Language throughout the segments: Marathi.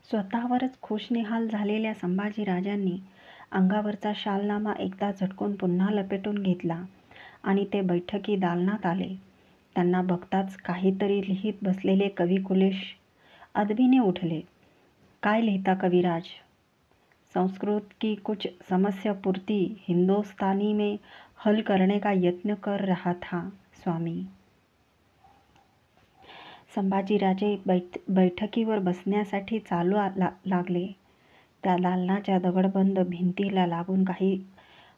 स्वतःवरच खुशनिहाल झालेल्या संभाजीराजांनी अंगावरचा शालनामा एकदा झटकून पुन्हा लपेटून घेतला आणि ते बैठकी दालनात आले. त्यांना बघताच काहीतरी लिहित बसलेले कवी कुलेश अदबीने उठले. काय लिहिता कविराज? संस्कृत की कुछ समस्या पूर्ति हिंदुस्तानी में हल करने का यत्न कर रहा था स्वामी. संभाजीराजे बैठकीवर बसण्यासाठी चालू लागले. त्या दालनाच्या दगडबंद भिंतीला लागून काही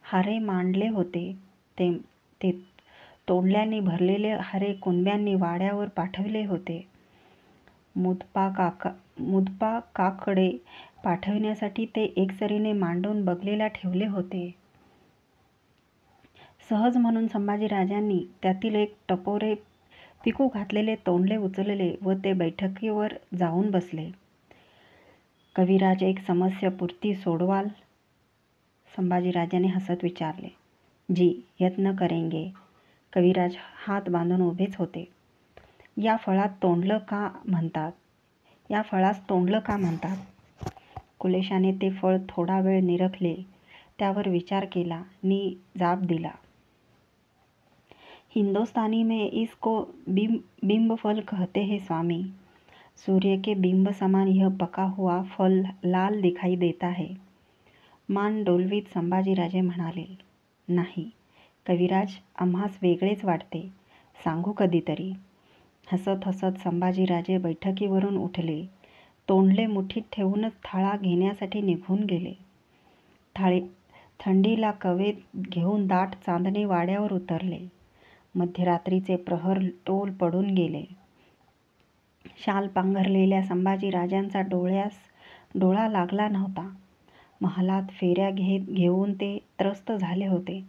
हारे मांडले होते. ते तोंडल्यांनी भरलेले हारे कुणब्यांनी वाड्यावर पाठविले होते. मुदपा काकडे पाठविण्यासाठी ते एकसरीने मांडून बगलेला ठेवले होते. सहज म्हणून संभाजीराजांनी त्यातील एक टपोरे पिकू घातलेले तोंडले उचलले व ते बैठकीवर जाऊन बसले. कविराज एक समस्या पुरती सोडवाल? संभाजीराजांनी हसत विचारले. जी, यत्न करेंगे. कविराज हात बांधून उभेच होते. या फळास तोंडलं का म्हणतात? कुलेशाने ते फळ थोडा वेळ निरखले, त्यावर विचार केला नि जाब दिला. हिंदुस्तानी में इसको बिंब फल कहते हैं स्वामी. सूर्य के बिंब समान यह पका हुआ फल लाल दिखाई देता है. मान डोलवीत संभाजीराजे म्हणाले. नाही कविराज, आम्हास वेगळेच वाटते. सांगू कधीतरी. हसत हसत संभाजीराजे बैठकीवरून उठले. तोंडले मुठीत ठेवूनच थाळा घेण्यासाठी निघून गेले. थंडीला कवेत घेऊन दाट चांदणे वाड्यावर उतरले. मध्यरात्रीचे प्रहर टोल पडून गेले. शाल पांघरलेल्या संभाजीराजांचा डोळा लागला नव्हता. महालात फेऱ्या घेऊन ते त्रस्त झाले होते.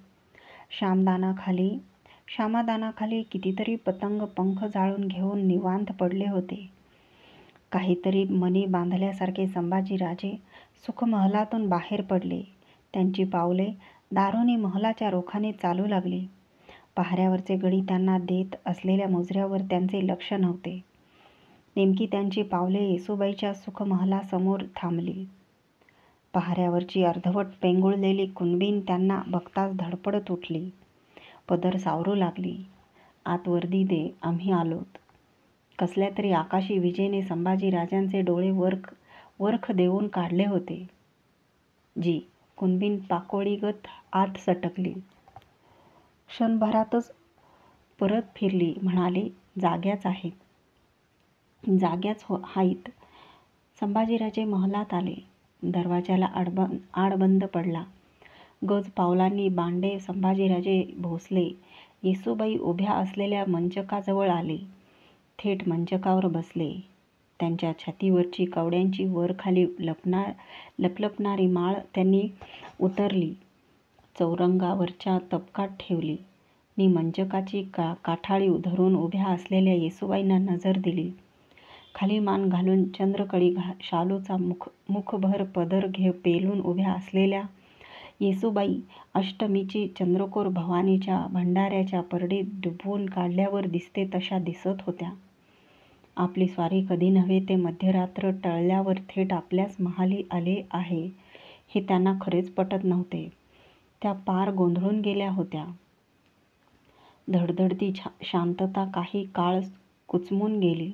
श्यामदानाखाली कितीतरी पतंग पंख जाळून घेऊन निवांत पडले होते. काहीतरी मनी बांधल्यासारखे संभाजीराजे सुखमहलातून बाहेर पडले. त्यांची पावले दारोनी महलाच्या रोखाने चालू लागली. पहाऱ्यावरचे गडी त्यांना देत असलेल्या मुजऱ्यावर त्यांचे लक्ष नव्हते. नेमकी त्यांची पावले येसूबाईच्या सुखमहलासमोर थांबली. पहाऱ्यावरची अर्धवट पेंगुळलेली कुणबीन त्यांना बघताच धडपडत उठली. पदर सावरू लागली. आत वर्दी दे, आम्ही आलोत. कसल्या तरी आकाशी विजेने संभाजीराजांचे डोळे वरख देऊन काढले होते. जी, कुणबीन पाकोळीगत आत सटकली. क्षणभरातच परत फिरली. म्हणाली, जाग्याच हाईत. संभाजीराजे महलात आले. दरवाजाला आडबंद पडला. गज पावलांनी बांडे संभाजीराजे भोसले येसूबाई उभ्या असलेल्या मंचकाजवळ आले. थेट मंचकावर बसले. त्यांच्या छातीवरची कवड्यांची वरखाली लपलपणारी माळ त्यांनी उतरली, चौरंगावरच्या तबकात ठेवली नि मंचकाची काठाळी धरून उभ्या असलेल्या येसूबाईंना नजर दिली. खाली मान घालून चंद्रकळी शालूचा मुखभर पदर पेलून उभ्या असलेल्या येसूबाई अष्टमीची चंद्रकोर भवानीच्या भंडाऱ्याच्या परडीत डुबवून काढल्यावर दिसते तशा दिसत होत्या. आपली स्वारी कधी नव्हे ते मध्यरात्र टळल्यावर थेट आपल्याच महाली आले आहे हे त्यांना खरेच पटत नव्हते. त्या पार गोंधळून गेल्या होत्या. धडधडती शांतता काही काळ कुचमून गेली.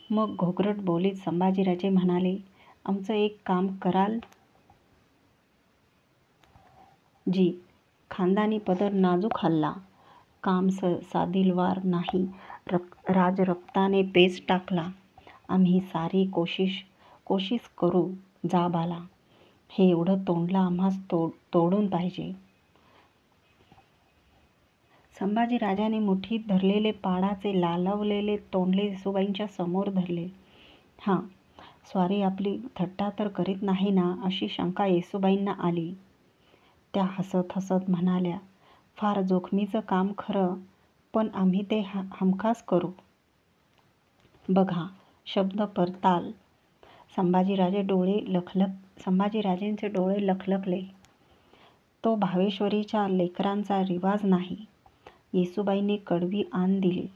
मग घोगरट बोलीत संभाजीराजे म्हणाले, आमचं एक काम कराल? जी. खानदानी पदर नाजूक हल्ला. काम साधिलवार नाही. राजरक्ताने पेच टाकला. आम्ही सारी कोशिश करू जा बाला. हे एवढं तोंडलं आम्हास तोडून पाहिजे. संभाजीराजांनी मुठीत धरलेले पाडाचे लालवलेले तोंडले येसूबाईंच्या समोर धरले. हां, स्वारी आपली थट्टा तर करीत नाही ना अशी शंका येसूबाईंना आली. त्या हसत हसत म्हणाल्या, फार जोखमीचं काम खरं, पण आम्ही ते हमखास करू. बघा, शब्द परताल. संभाजीराजेंचे डोळे लखलखले. तो भावेश्वरीच्या लेकरांचा रिवाज नाही. येसूबाईंनी कडवी आण दिली.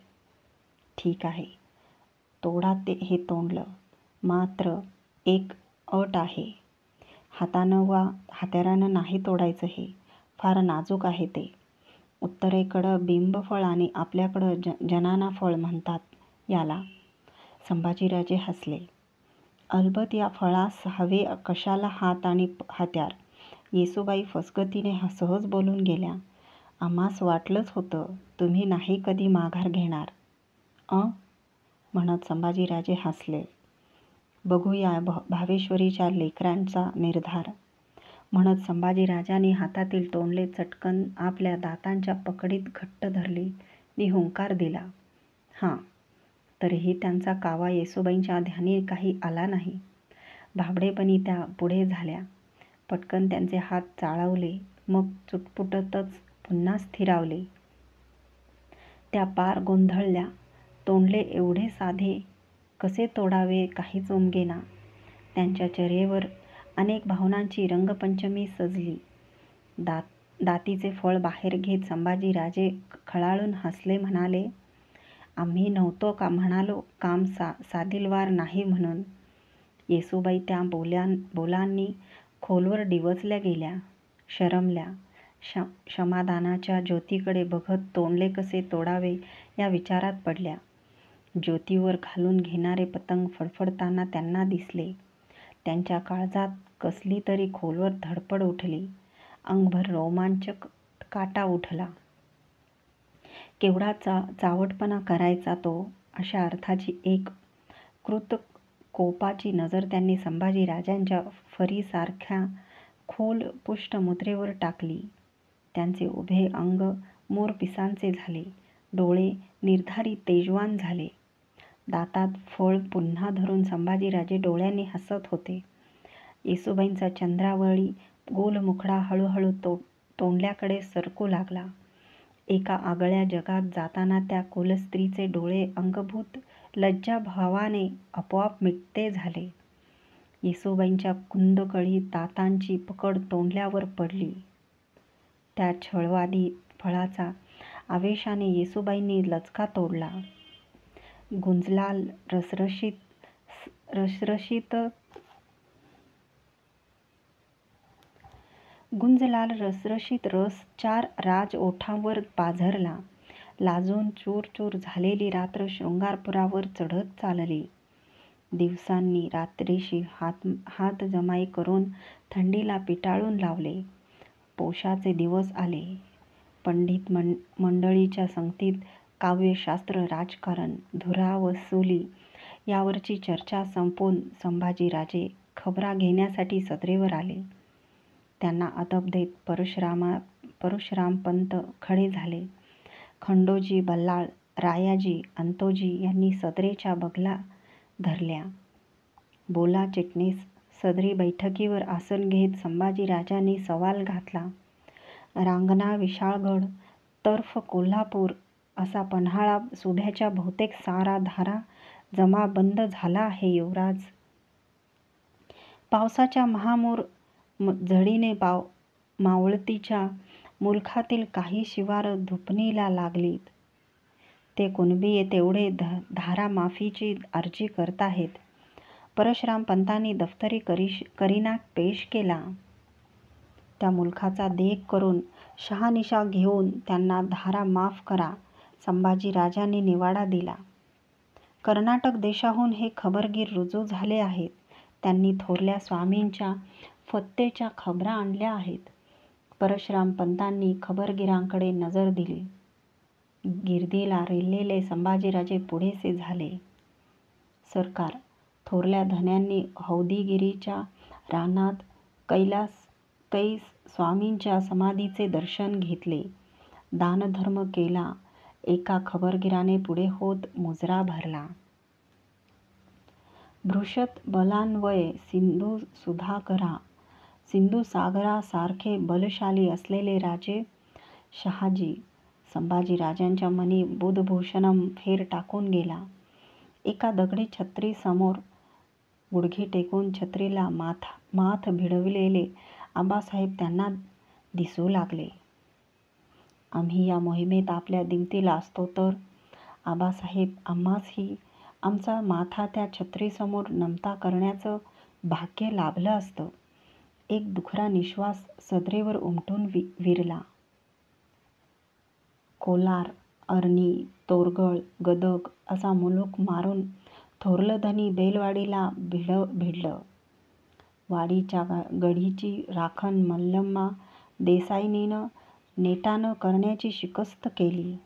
ठीक आहे, तोडा हे तोंडलं. मात्र एक अट आहे. हातानं वा हत्यारानं नाही तोडायचं. हे फार नाजूक आहे ते. उत्तरेकडं बिंबफळ आणि आपल्याकडं जनाना फळ म्हणतात याला. संभाजीराजे हसले. अलबत या फळास हवे कशाला हात आणि हत्यार. येसूबाई फसगतीने सहज बोलून गेल्या. आम्हास वाटलंच होतं तुम्ही नाही कधी माघार घेणार. म्हणत संभाजीराजे हसले. बघूया भावेश्वरीच्या लेकरांचा निर्धार. म्हणत संभाजीराजांनी हातातील तोंडले चटकन आपल्या दातांच्या पकडीत घट्ट धरले नि हुंकार दिला. हां. तरीही त्यांचा कावा येसूबाईंच्या ध्यानी काही आला नाही. भाबडेपणी त्या पुढे झाल्या. पटकन त्यांचे हात चाळवले, मग चुटपुटतच पुन्हा स्थिरावले. त्या पार गोंधळल्या. तोंडले एवढे साधे कसे तोडावे काहीच उमगेना. त्यांच्या चेहऱ्यावर अनेक भावनांची रंगपंचमी सजली. दातीचे फळ बाहेर घेत संभाजीराजे खळाळून हसले, म्हणाले, आम्ही नव्हतो का म्हणालो काम साधिलवार नाही म्हणून. येसूबाई त्या बोलांनी खोलवर डिवचल्या गेल्या. शरमल्या. क्षमादानाच्या ज्योतीकडे बघत तोंडले कसे तोडावे या विचारात पडल्या. ज्योतीवर घालून घेणारे पतंग फडफडताना त्यांना दिसले. त्यांच्या काळजात कसली तरी खोलवर धडपड उठली. अंगभर रोमांचक काटा उठला. केवढा चावटपणा करायचा तो, अशा अर्थाची एक कृतकोपाची नजर त्यांनी संभाजीराजांच्या फरीसारख्या खोल पुष्ठमुद्रेवर टाकली. त्यांचे उभे अंग मोरपिसांचे झाले. डोळे निर्धारी तेजवान झाले. दातात फळ पुन्हा धरून संभाजीराजे डोळ्यांनी हसत होते. येसूबाईंचा चंद्रावळी गोल मुखडा हळूहळू तोंडल्याकडे सरकू लागला. एका आगळ्या जगात जाताना त्या कुलस्त्रीचे डोळे अंगभूत लज्जाभावाने आपोआप मिटते झाले. येसूबाईंच्या कुंदकळी दातांची पकड तोंडल्यावर पडली. त्या छळवादी फळाचा आवेशाने येसूबाईंनी लचका तोडला. गुंजलाल रसरशीत रस 4 राज ओठांवर पाझरला. लाजून चूर झालेली रात्र शृंगारपुरावर चढत चालली. दिवसांनी रात्रीशी हातजमाई करून थंडीला पिटाळून लावले. पौषाचे दिवस आले. पंडित मंडळीच्या संगतीत काव्यशास्त्र, राजकारण, धुरा-वसुली यावरची चर्चा संपवून संभाजीराजे खबरा घेण्यासाठी सत्रेवर आले. त्यांना अदब देत परशुरामपंत खडे झाले. खंडोजी, बल्लाळ, रायाजी, अंतोजी यांनी सदरेच्या बगला धरल्या. बोला चिटणीस. सदरी बैठकीवर आसन घेत संभाजीराजांनी सवाल घातला. रांगणा विशाळगड तर्फ कोल्हापूर असा पन्हाळा सुभ्याच्या बहुतेक सारा धारा जमा बंद झाला आहे युवराज. पावसाच्या महामूर झडीने मावळतीच्या मुलखातील काही शिवार धुपणीला लागलीत. ते कुणबी तेवढे धारा माफीची अर्जी करताहेत. परशुरामपंतांनी दफ्तरी करिना पेश केला. त्या मुलखाचा देख करून शहानिशा घेऊन त्यांना धारा माफ करा. संभाजीराजांनी निवाडा दिला. कर्नाटक देशाहून हे खबरगीर रुजू झाले आहेत. त्यांनी थोरल्या स्वामींच्या फत्तेच्या खबरा आणल्या आहेत. परशुरामपंतांनी खबरगीरांकडे नजर दिली. गिरदीला रेललेले संभाजीराजे पुढेसे झाले. सरकार, थोरल्या धन्यांनी हौदीगिरीच्या रानात कैस स्वामींच्या समाधीचे दर्शन घेतले. दानधर्म केला. एका खबरगीराने पुढे होत मुजरा भरला. भृशत बलान्वये सिंधुसागरासारखे बलशाली असलेले राजे शहाजी. संभाजीराजांच्या मनी बुधभूषणम फेर टाकून गेला. एका दगडी छत्री समोर गुडघे टेकून छत्रीला माथ भिडविलेले आबासाहेब त्यांना दिसू लागले. आम्ही या मोहिमेत आपल्या दिमतीला असतो तर आबासाहेब आम्हासही आमचा माथा त्या छत्रीसमोर नमता करण्याचं भाग्य लाभलं असतं. एक दुखरा निश्वास सदरेवर उमटून विरला. कोलार, अरणी, तोरगळ, गदग असा मुलूक मारून थोरलं धनी बेलवाडीला भिडलं. वाडीच्या गढीची राखण मल्लम्मा देसाईनीनं नेटानं करण्याची शिकस्त केली.